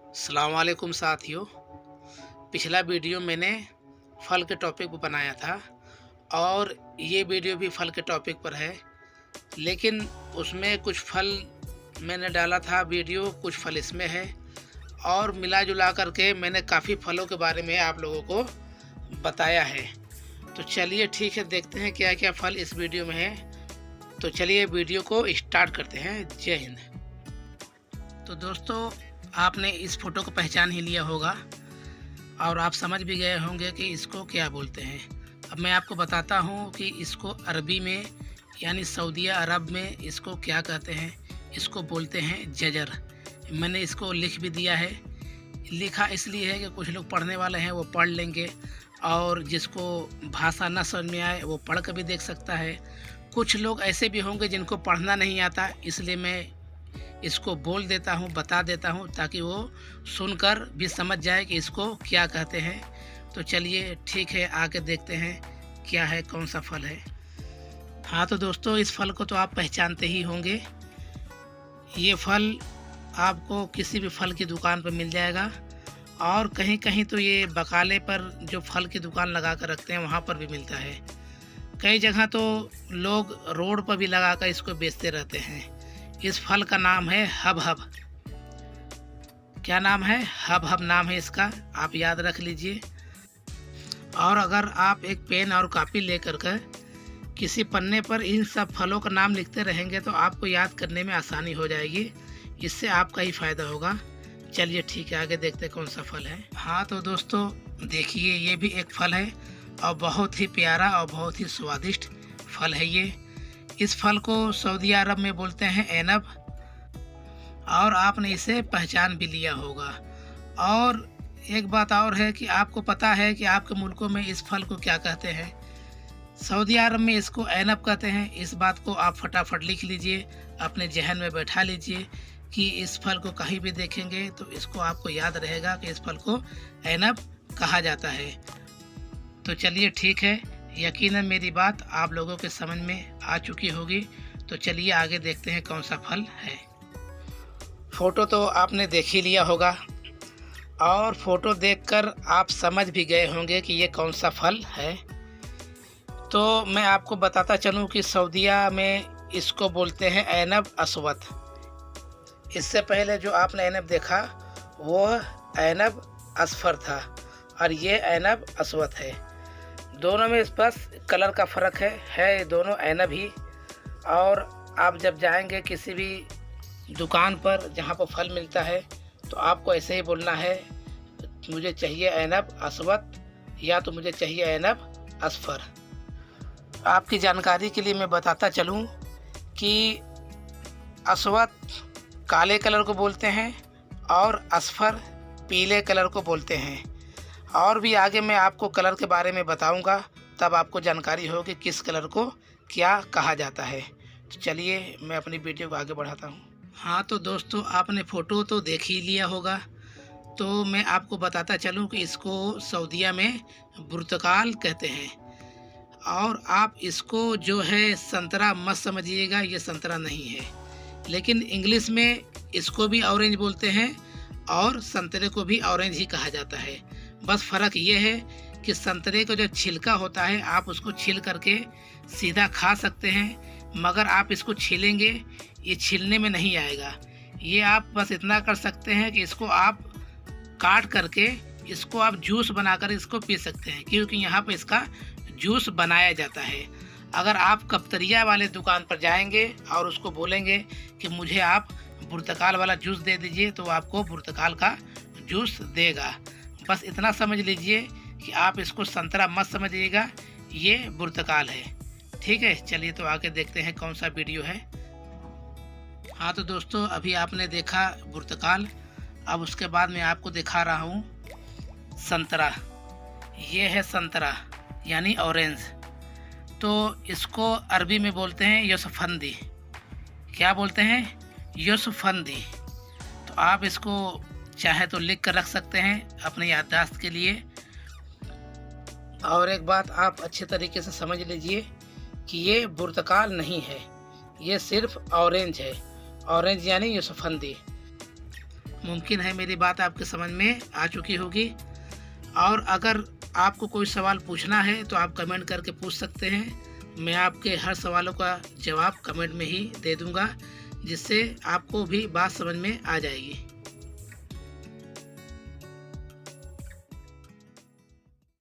अस्सलाम वालेकुम साथियों। पिछला वीडियो मैंने फल के टॉपिक पर बनाया था और ये वीडियो भी फल के टॉपिक पर है, लेकिन उसमें कुछ फल मैंने डाला था वीडियो, कुछ फल इसमें है और मिला जुला करके मैंने काफ़ी फलों के बारे में आप लोगों को बताया है। तो चलिए ठीक है, देखते हैं क्या क्या फल इस वीडियो में है। तो चलिए वीडियो को स्टार्ट करते हैं। जय हिंद। तो दोस्तों, आपने इस फ़ोटो को पहचान ही लिया होगा और आप समझ भी गए होंगे कि इसको क्या बोलते हैं। अब मैं आपको बताता हूँ कि इसको अरबी में यानी सऊदी अरब में इसको क्या कहते हैं। इसको बोलते हैं जजर। मैंने इसको लिख भी दिया है। लिखा इसलिए है कि कुछ लोग पढ़ने वाले हैं वो पढ़ लेंगे और जिसको भाषा ना समझ में आए वो पढ़ कर भी देख सकता है। कुछ लोग ऐसे भी होंगे जिनको पढ़ना नहीं आता, इसलिए मैं इसको बोल देता हूँ, बता देता हूँ ताकि वो सुनकर भी समझ जाए कि इसको क्या कहते हैं। तो चलिए ठीक है, आगे देखते हैं क्या है, कौन सा फल है। हाँ तो दोस्तों, इस फल को तो आप पहचानते ही होंगे। ये फल आपको किसी भी फल की दुकान पर मिल जाएगा और कहीं कहीं तो ये बकाले पर जो फल की दुकान लगा कर रखते हैं वहाँ पर भी मिलता है। कई जगह तो लोग रोड पर भी लगा कर इसको बेचते रहते हैं। इस फल का नाम है हबहब। क्या नाम है? हबहब नाम है इसका, आप याद रख लीजिए। और अगर आप एक पेन और कॉपी लेकर कर किसी पन्ने पर इन सब फलों का नाम लिखते रहेंगे तो आपको याद करने में आसानी हो जाएगी। इससे आपका ही फ़ायदा होगा। चलिए ठीक है, आगे देखते कौन सा फल है। हाँ तो दोस्तों देखिए, ये भी एक फल है और बहुत ही प्यारा और बहुत ही स्वादिष्ट फल है ये। इस फल को सऊदी अरब में बोलते हैं ऐनब और आपने इसे पहचान भी लिया होगा। और एक बात और है कि आपको पता है कि आपके मुल्कों में इस फल को क्या कहते हैं। सऊदी अरब में इसको ऐनब कहते हैं। इस बात को आप फटाफट लिख लीजिए, अपने जहन में बैठा लीजिए कि इस फल को कहीं भी देखेंगे तो इसको आपको याद रहेगा कि इस फल को ऐनब कहा जाता है। तो चलिए ठीक है, यकीनन मेरी बात आप लोगों के समझ में आ चुकी होगी। तो चलिए आगे देखते हैं कौन सा फल है। फ़ोटो तो आपने देख ही लिया होगा और फ़ोटो देखकर आप समझ भी गए होंगे कि ये कौन सा फल है। तो मैं आपको बताता चलूँ कि सऊदीया में इसको बोलते हैं ऐनब अस्वद। इससे पहले जो आपने ऐनब देखा वो ऐनब असफर था और ये ऐनब अस्वद है। दोनों में बस कलर का फ़र्क है दोनों ऐनब ही। और आप जब जाएंगे किसी भी दुकान पर जहाँ पर फल मिलता है तो आपको ऐसे ही बोलना है, मुझे चाहिए ऐनब अस्वद या तो मुझे चाहिए ऐनब असफर। आपकी जानकारी के लिए मैं बताता चलूँ कि अस्वद काले कलर को बोलते हैं और असफर पीले कलर को बोलते हैं। और भी आगे मैं आपको कलर के बारे में बताऊंगा, तब आपको जानकारी होगी किस कलर को क्या कहा जाता है। तो चलिए मैं अपनी वीडियो को आगे बढ़ाता हूँ। हाँ तो दोस्तों, आपने फ़ोटो तो देख ही लिया होगा, तो मैं आपको बताता चलूँ कि इसको सऊदीया में पुर्तगाल कहते हैं। और आप इसको जो है संतरा मत समझिएगा, ये संतरा नहीं है। लेकिन इंग्लिश में इसको भी ऑरेंज बोलते हैं और संतरे को भी ऑरेंज ही कहा जाता है। बस फ़र्क ये है कि संतरे का जो छिलका होता है आप उसको छील करके सीधा खा सकते हैं, मगर आप इसको छीलेंगे ये छीलने में नहीं आएगा। ये आप बस इतना कर सकते हैं कि इसको आप काट करके इसको आप जूस बनाकर इसको पी सकते हैं, क्योंकि यहाँ पर इसका जूस बनाया जाता है। अगर आप कफ्तरिया वाले दुकान पर जाएंगे और उसको बोलेंगे कि मुझे आप पुर्तगाल वाला जूस दे दीजिए तो आपको पुर्तगाल का जूस देगा। बस इतना समझ लीजिए कि आप इसको संतरा मत समझिएगा, ये पुर्तगाल है। ठीक है, चलिए तो आगे देखते हैं कौन सा वीडियो है। हाँ तो दोस्तों, अभी आपने देखा पुर्तगाल, अब उसके बाद मैं आपको दिखा रहा हूँ संतरा। ये है संतरा यानी ऑरेंज। तो इसको अरबी में बोलते हैं यूसुफंदी। क्या बोलते हैं? यूसुफंदी। तो आप इसको चाहे तो लिख कर रख सकते हैं अपने याददाश्त के लिए। और एक बात आप अच्छे तरीके से समझ लीजिए कि ये पुर्तगाल नहीं है, ये सिर्फ ऑरेंज है। ऑरेंज यानी यूसुफंदी। मुमकिन है मेरी बात आपके समझ में आ चुकी होगी। और अगर आपको कोई सवाल पूछना है तो आप कमेंट करके पूछ सकते हैं। मैं आपके हर सवालों का जवाब कमेंट में ही दे दूंगा, जिससे आपको भी बात समझ में आ जाएगी।